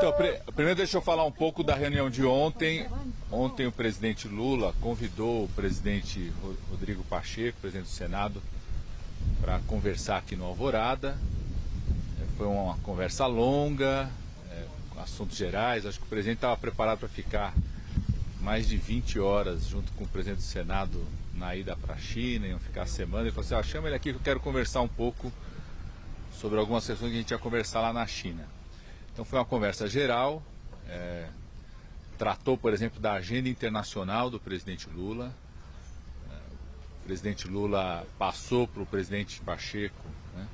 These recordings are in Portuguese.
Então, primeiro deixa eu falar um pouco da reunião de ontem. Ontem o presidente Lula convidou o presidente Rodrigo Pacheco, presidente do Senado, para conversar aqui no Alvorada. Foi uma conversa longa, com assuntos gerais. Acho que o presidente estava preparado para ficar mais de 20 horas junto com o presidente do Senado na ida para a China, iam ficar a semana. Ele falou assim, chama ele aqui que eu quero conversar um pouco sobre algumas questões que a gente ia conversar lá na China. Então foi uma conversa geral, tratou, por exemplo, da agenda internacional do presidente Lula. O presidente Lula passou para o presidente Pacheco, né,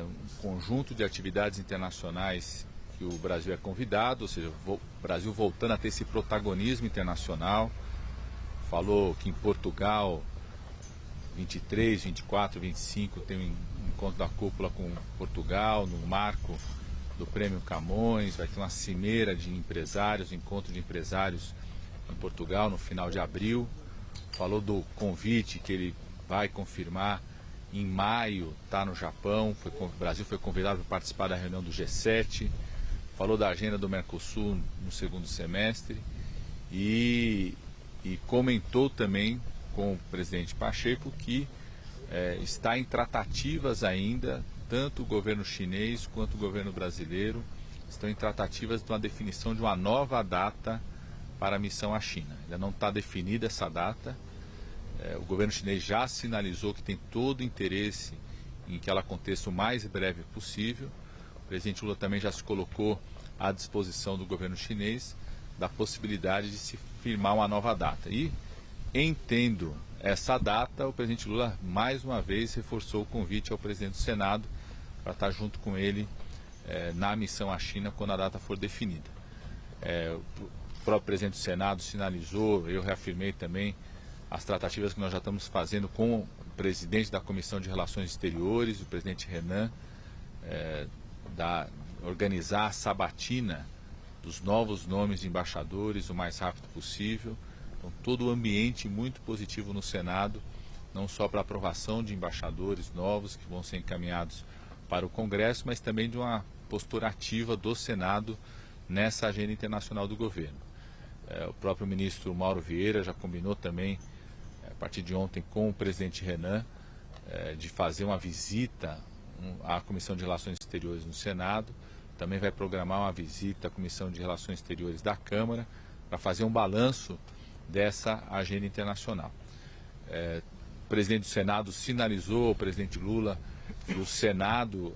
um conjunto de atividades internacionais que o Brasil é convidado, ou seja, o Brasil voltando a ter esse protagonismo internacional. Falou que em Portugal, 23, 24, 25, tem um encontro da cúpula com Portugal, no marco do Prêmio Camões. Vai ter uma cimeira de empresários, encontro de empresários em Portugal no final de abril. Falou do convite que ele vai confirmar em maio, está no Japão. O Brasil foi convidado para participar da reunião do G7. Falou da agenda do Mercosul no segundo semestre e comentou também com o presidente Pacheco que está em tratativas ainda, tanto o governo chinês quanto o governo brasileiro estão em tratativas de uma definição de uma nova data para a missão à China. Ainda não está definida essa data. O governo chinês já sinalizou que tem todo o interesse em que ela aconteça o mais breve possível. O presidente Lula também já se colocou à disposição do governo chinês da possibilidade de se firmar uma nova data. E, entendo essa data, o presidente Lula mais uma vez reforçou o convite ao presidente do Senado para estar junto com ele na missão à China quando a data for definida. O próprio presidente do Senado sinalizou, eu reafirmei também as tratativas que nós já estamos fazendo com o presidente da Comissão de Relações Exteriores, o presidente Renan, organizar a sabatina dos novos nomes de embaixadores o mais rápido possível. Então, todo o ambiente muito positivo no Senado, não só para a aprovação de embaixadores novos que vão ser encaminhados para o Congresso, mas também de uma postura ativa do Senado nessa agenda internacional do governo. O próprio ministro Mauro Vieira já combinou também, a partir de ontem, com o presidente Renan, de fazer uma visita à Comissão de Relações Exteriores no Senado. Também vai programar uma visita à Comissão de Relações Exteriores da Câmara para fazer um balanço dessa agenda internacional. O presidente do Senado sinalizou ao presidente Lula que o Senado,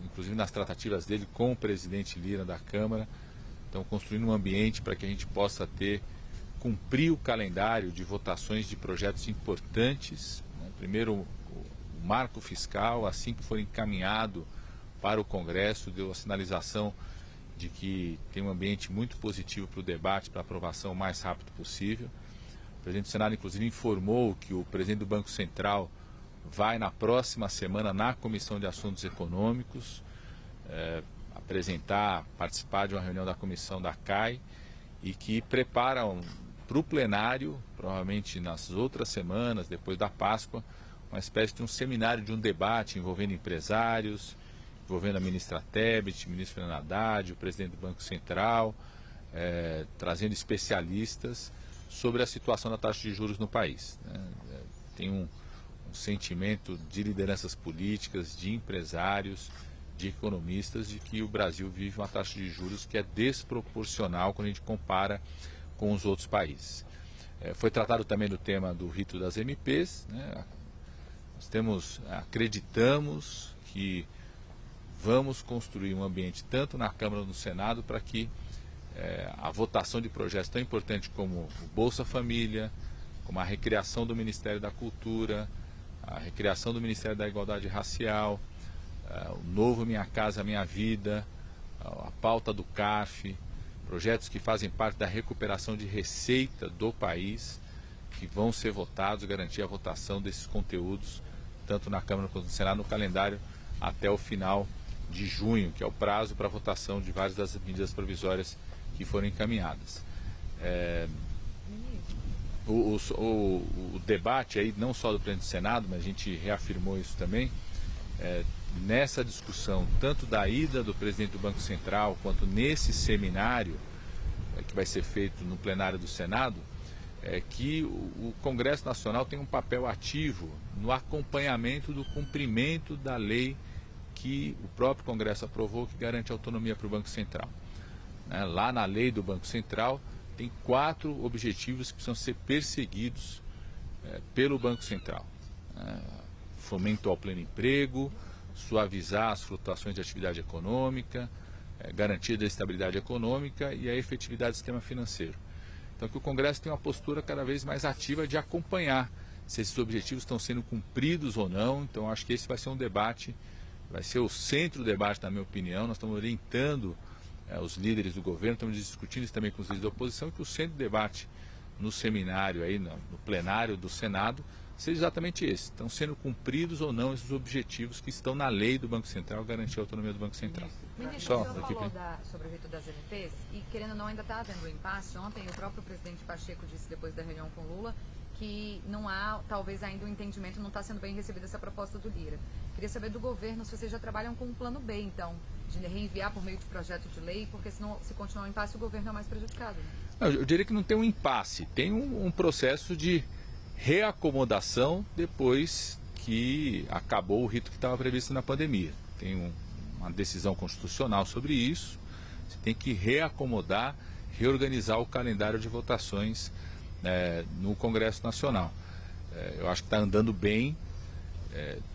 inclusive nas tratativas dele com o presidente Lira da Câmara, estão construindo um ambiente para que a gente possa cumprir o calendário de votações de projetos importantes. Primeiro, o marco fiscal, assim que for encaminhado para o Congresso, deu a sinalização de que tem um ambiente muito positivo para o debate, para a aprovação o mais rápido possível. O presidente do Senado, inclusive, informou que o presidente do Banco Central vai na próxima semana na Comissão de Assuntos Econômicos participar de uma reunião da comissão da CAI e que preparam para o plenário, provavelmente nas outras semanas, depois da Páscoa, uma espécie de um seminário, de um debate envolvendo empresários, envolvendo a ministra Tebet, o ministro Fernando Haddad, o presidente do Banco Central, trazendo especialistas sobre a situação da taxa de juros no país. Tem um sentimento de lideranças políticas, de empresários, de economistas, de que o Brasil vive uma taxa de juros que é desproporcional quando a gente compara com os outros países. Foi tratado também do tema do rito das MPs. Nós acreditamos que vamos construir um ambiente tanto na Câmara como no Senado para que a votação de projetos tão importantes como o Bolsa Família, como a recriação do Ministério da Cultura, a recriação do Ministério da Igualdade Racial, o novo Minha Casa Minha Vida, a pauta do CARF, projetos que fazem parte da recuperação de receita do país, que vão ser votados, garantir a votação desses conteúdos, tanto na Câmara quanto no Senado, no calendário até o final de junho, que é o prazo para votação de várias das medidas provisórias que foram encaminhadas. O debate aí, não só do presidente do Senado, mas a gente reafirmou isso também, nessa discussão, tanto da ida do presidente do Banco Central, quanto nesse seminário que vai ser feito no plenário do Senado, é que o Congresso Nacional tem um papel ativo no acompanhamento do cumprimento da lei que o próprio Congresso aprovou, que garante autonomia para o Banco Central. Lá na lei do Banco Central tem 4 objetivos que precisam ser perseguidos pelo Banco Central. Fomento ao pleno emprego, suavizar as flutuações de atividade econômica, garantia da estabilidade econômica e a efetividade do sistema financeiro. Então que o Congresso tem uma postura cada vez mais ativa de acompanhar se esses objetivos estão sendo cumpridos ou não. Então acho que esse vai ser um debate, vai ser o centro do debate, na minha opinião. Nós estamos orientando os líderes do governo, estamos discutindo isso também com os líderes da oposição, que o centro do debate no seminário, aí, no plenário do Senado, seja exatamente esse. Estão sendo cumpridos ou não esses objetivos que estão na lei do Banco Central, garantir a autonomia do Banco Central. Ministro, o senhor falou sobre o rito das MPs e, querendo ou não, ainda está havendo um impasse. Ontem o próprio presidente Pacheco disse, depois da reunião com Lula, que não há, talvez ainda um entendimento, não está sendo bem recebida essa proposta do Lira. Queria saber do governo se vocês já trabalham com um plano B, então, de reenviar por meio de projeto de lei, porque senão, se continuar um impasse, o governo é mais prejudicado. Né? Eu diria que não tem um impasse, tem um processo de reacomodação depois que acabou o rito que estava previsto na pandemia. Tem uma decisão constitucional sobre isso, você tem que reacomodar, reorganizar o calendário de votações no Congresso Nacional. Eu acho que está andando bem.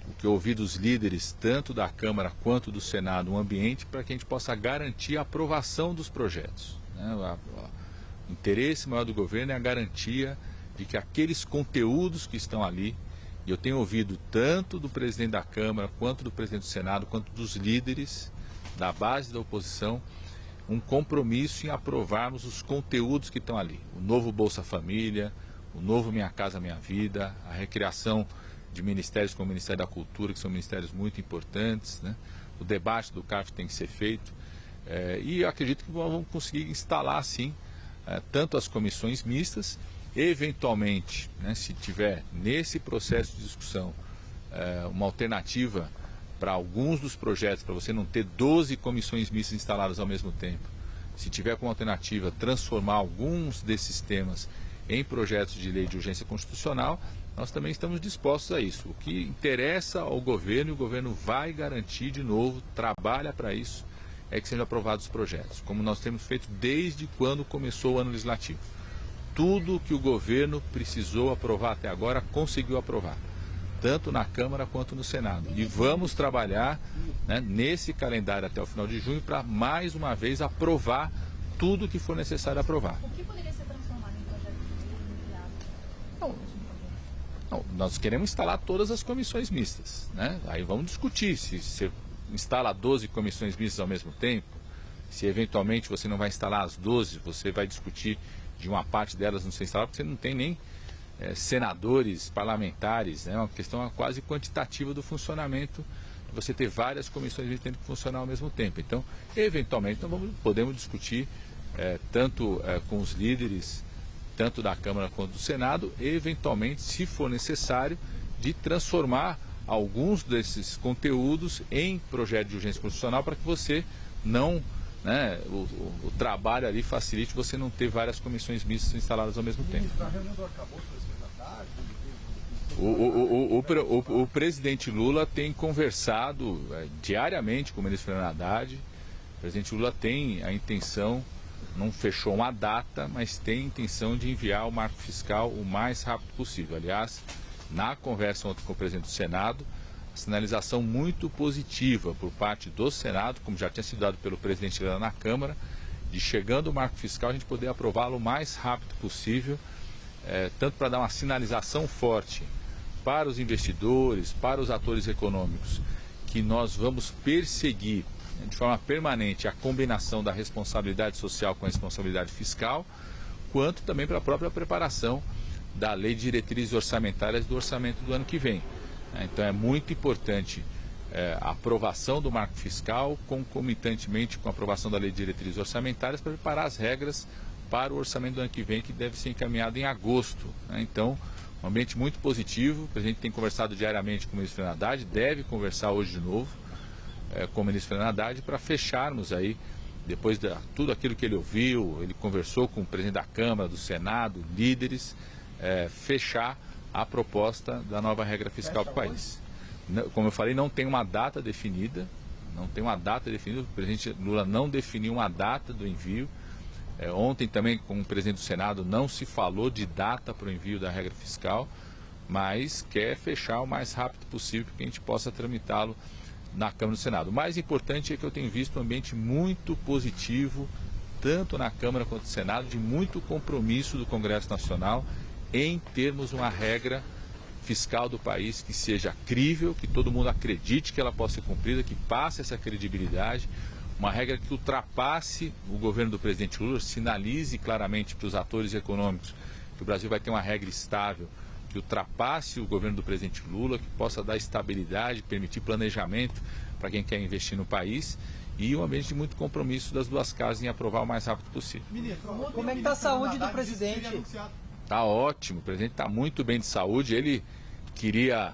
O que eu ouvi dos líderes, tanto da Câmara quanto do Senado, um ambiente para que a gente possa garantir a aprovação dos projetos. O interesse maior do governo é a garantia de que aqueles conteúdos que estão ali, e eu tenho ouvido tanto do presidente da Câmara, quanto do presidente do Senado, quanto dos líderes da base da oposição, um compromisso em aprovarmos os conteúdos que estão ali. O novo Bolsa Família, o novo Minha Casa Minha Vida, a recriação de ministérios como o Ministério da Cultura, que são ministérios muito importantes, né? O debate do CARF tem que ser feito, e eu acredito que vamos conseguir instalar, sim, tanto as comissões mistas, eventualmente, né, se tiver nesse processo de discussão uma alternativa para alguns dos projetos, para você não ter 12 comissões mistas instaladas ao mesmo tempo, se tiver como alternativa transformar alguns desses temas em projetos de lei de urgência constitucional, nós também estamos dispostos a isso. O que interessa ao governo, e o governo vai garantir de novo, trabalha para isso, é que sejam aprovados os projetos, como nós temos feito desde quando começou o ano legislativo. Tudo que o governo precisou aprovar até agora, conseguiu aprovar, tanto na Câmara quanto no Senado. E vamos trabalhar, né, nesse calendário até o final de junho para, mais uma vez, aprovar tudo que for necessário aprovar. O que poderia ser transformado em projeto de lei? Não, nós queremos instalar todas as comissões mistas, né? Aí vamos discutir se você instala 12 comissões mistas ao mesmo tempo, se eventualmente você não vai instalar as 12, você vai discutir de uma parte delas não ser instalada, porque você não tem nem senadores, parlamentares, né? É uma questão quase quantitativa do funcionamento, de você ter várias comissões mistas tendo que funcionar ao mesmo tempo. Então, eventualmente, podemos discutir tanto com os líderes, tanto da Câmara quanto do Senado, eventualmente, se for necessário, de transformar alguns desses conteúdos em projeto de urgência constitucional para que você não, né, o trabalho ali facilite você não ter várias comissões mistas instaladas ao mesmo tempo. O presidente Lula tem conversado diariamente com o ministro Fernando Haddad. O presidente Lula tem a intenção, não fechou uma data, mas tem a intenção de enviar o marco fiscal o mais rápido possível. Aliás, na conversa ontem com o presidente do Senado, a sinalização muito positiva por parte do Senado, como já tinha sido dado pelo presidente Lula na Câmara, de chegando o marco fiscal a gente poder aprová-lo o mais rápido possível, tanto para dar uma sinalização forte para os investidores, para os atores econômicos, que nós vamos perseguir de forma permanente a combinação da responsabilidade social com a responsabilidade fiscal, quanto também para a própria preparação da Lei de Diretrizes Orçamentárias do orçamento do ano que vem. Então é muito importante a aprovação do marco fiscal, concomitantemente com a aprovação da Lei de Diretrizes Orçamentárias, para preparar as regras para o orçamento do ano que vem, que deve ser encaminhado em agosto. Então, um ambiente muito positivo. A gente tem conversado diariamente com o ministro Fernando Haddad, deve conversar hoje de novo. com o ministro Fernando Haddad para fecharmos aí, depois de tudo aquilo que ele ouviu, ele conversou com o presidente da Câmara, do Senado, líderes, fechar a proposta da nova regra fiscal para o país. Como eu falei, não tem uma data definida, o presidente Lula não definiu uma data do envio. Ontem também com o presidente do Senado não se falou de data para o envio da regra fiscal, mas quer fechar o mais rápido possível para que a gente possa tramitá-lo na Câmara e no Senado. O mais importante é que eu tenho visto um ambiente muito positivo, tanto na Câmara quanto no Senado, de muito compromisso do Congresso Nacional em termos uma regra fiscal do país que seja crível, que todo mundo acredite que ela possa ser cumprida, que passe essa credibilidade, uma regra que ultrapasse o governo do presidente Lula, sinalize claramente para os atores econômicos que o Brasil vai ter uma regra estável, que ultrapasse o governo do presidente Lula, que possa dar estabilidade, permitir planejamento para quem quer investir no país e um ambiente de muito compromisso das duas casas em aprovar o mais rápido possível. Ministro, como é que está a saúde do presidente? Está ótimo, o presidente está muito bem de saúde. Ele queria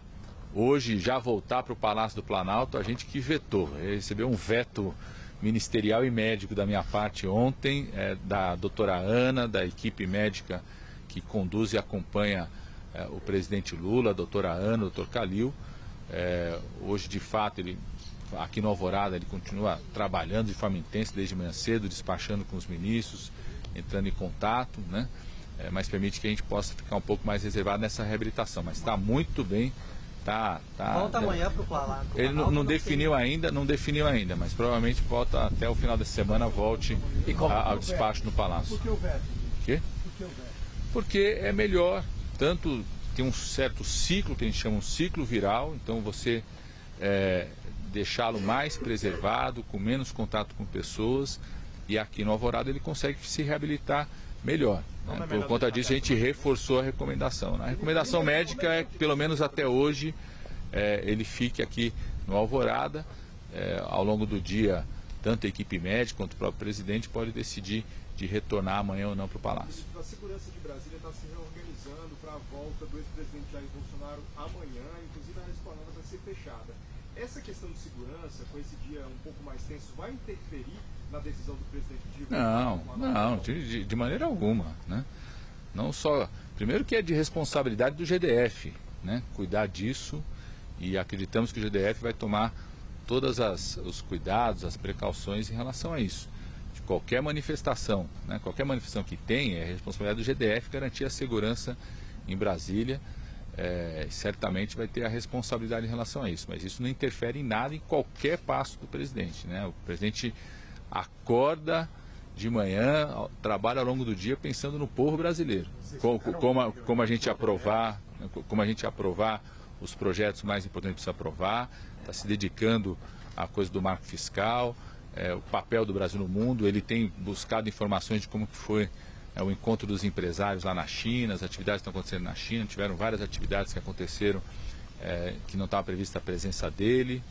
hoje já voltar para o Palácio do Planalto, a gente que vetou. Ele recebeu um veto ministerial e médico da minha parte ontem, da doutora Ana, da equipe médica que conduz e acompanha o presidente Lula, a doutora Ana, o doutor Calil. Hoje, de fato, ele aqui no Alvorada, ele continua trabalhando de forma intensa desde manhã cedo, despachando com os ministros, entrando em contato, né? Mas permite que a gente possa ficar um pouco mais reservado nessa reabilitação. Mas está muito bem. Volta amanhã para o Planalto. Ele não definiu ainda, mas provavelmente volta até o final da semana, volte ao despacho no Palácio. Por que o veto? Quê? Por que o veto? Porque é melhor, tanto tem um certo ciclo, que a gente chama um ciclo viral, então você deixá-lo mais preservado, com menos contato com pessoas, e aqui no Alvorada ele consegue se reabilitar melhor. Né? Por conta disso a gente reforçou a recomendação. A recomendação médica é que pelo menos até hoje ele fique aqui no Alvorada. Ao longo do dia, tanto a equipe médica quanto o próprio presidente pode decidir de retornar amanhã ou não para o Palácio. A segurança de Brasília está se reorganizando para a volta do ex-presidente Jair Bolsonaro amanhã, inclusive a esplanada vai ser fechada. Essa questão de segurança, com esse dia um pouco mais tenso, vai interferir na decisão do presidente de Não, de maneira alguma, né? Não só, primeiro que é de responsabilidade do GDF, né? Cuidar disso, e acreditamos que o GDF vai tomar todos os cuidados, as precauções em relação a isso. De qualquer manifestação, né? Qualquer manifestação que tenha, é responsabilidade do GDF garantir a segurança em Brasília. Certamente vai ter a responsabilidade em relação a isso, mas isso não interfere em nada em qualquer passo do presidente, né? O presidente acorda de manhã, trabalha ao longo do dia pensando no povo brasileiro, como a gente aprovar os projetos mais importantes que precisa aprovar, está se dedicando à coisa do marco fiscal, o papel do Brasil no mundo. Ele tem buscado informações de como que foi o encontro dos empresários lá na China, as atividades que estão acontecendo na China. Tiveram várias atividades que aconteceram que não estava prevista a presença dele,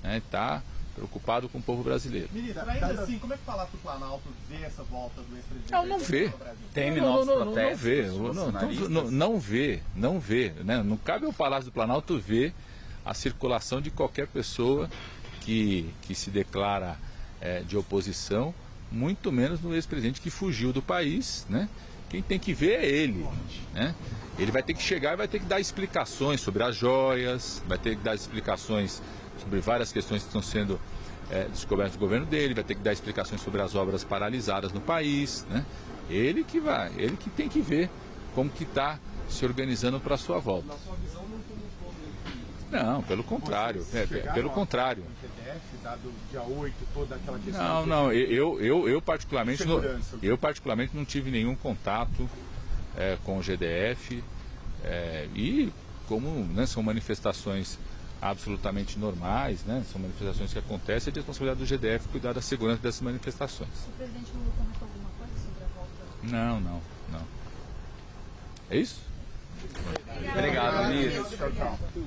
né? Está preocupado com o povo brasileiro. Ministro, ainda assim, como é que o Palácio do Planalto vê essa volta do ex-presidente? Não vê. Teme novos protestos? Não vê. Né? Não cabe ao Palácio do Planalto ver a circulação de qualquer pessoa que se declara de oposição, muito menos no ex-presidente que fugiu do país, né? Quem tem que ver é ele, né? Ele vai ter que chegar e vai ter que dar explicações sobre as joias, vai ter que dar explicações sobre várias questões que estão sendo descobertas do governo dele, vai ter que dar explicações sobre as obras paralisadas no país, né? Ele que tem que ver como que está se organizando para a sua volta. Na sua visão, não como Não, pelo contrário, pelo contrário. Dado dia 8, toda aquela questão. Não, eu particularmente não tive nenhum contato com o GDF e como, né, são manifestações absolutamente normais, né, são manifestações que acontecem, é de responsabilidade do GDF cuidar da segurança dessas manifestações. O presidente Lula comentou alguma coisa sobre a volta? Não. É isso? Obrigado, ministro. Tchau.